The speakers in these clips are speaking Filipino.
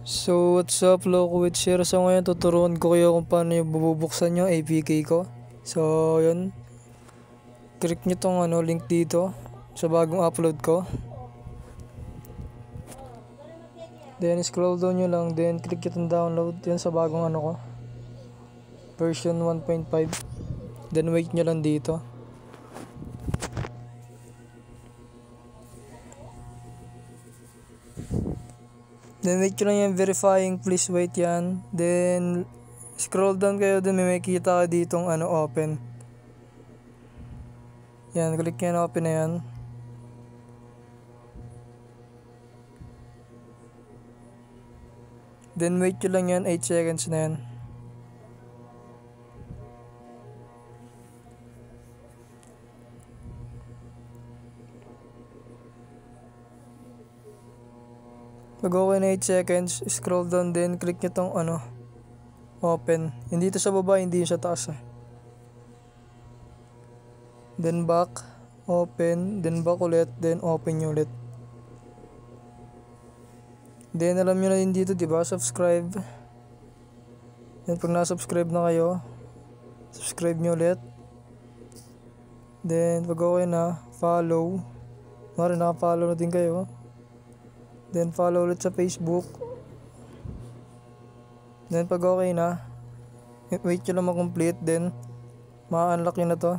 So what's up, Loco with Share. So ngayon tuturuan ko kayo kung paano yung bubuksan yung APK ko. So yun, click nyo tong link dito sa bagong upload ko. Then scroll down nyo lang, then click itong download yun sa bagong ko, version 1.5. Then wait nyo lang dito. Then wait nyo lang yan, verifying, please wait yan. Then scroll down kayo, then may makikita ka ditong open. Yan, click yan, open na yan. Then wait nyo lang yan, 8 seconds na yan. Pag okay na 8 seconds, scroll down, then click nyo tong open. Hindi ito sa baba, hindi sa taas Then back, open, then back ulit, then open nyo ulit. Then alam nyo na din dito, diba? Subscribe. Then pag na-subscribe na kayo, subscribe nyo ulit. Then pag okay na, follow. Mara naka-follow na din kayo. Then follow ulit sa Facebook. Then pag okay na, wait nyo lang ma-complete, then ma-unlock nyo na to.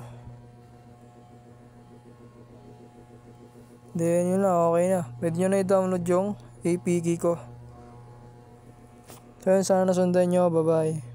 Then yun na, okay na. Pwede nyo na i-download yung APK ko. So yun, sana nasundan nyo. Bye bye.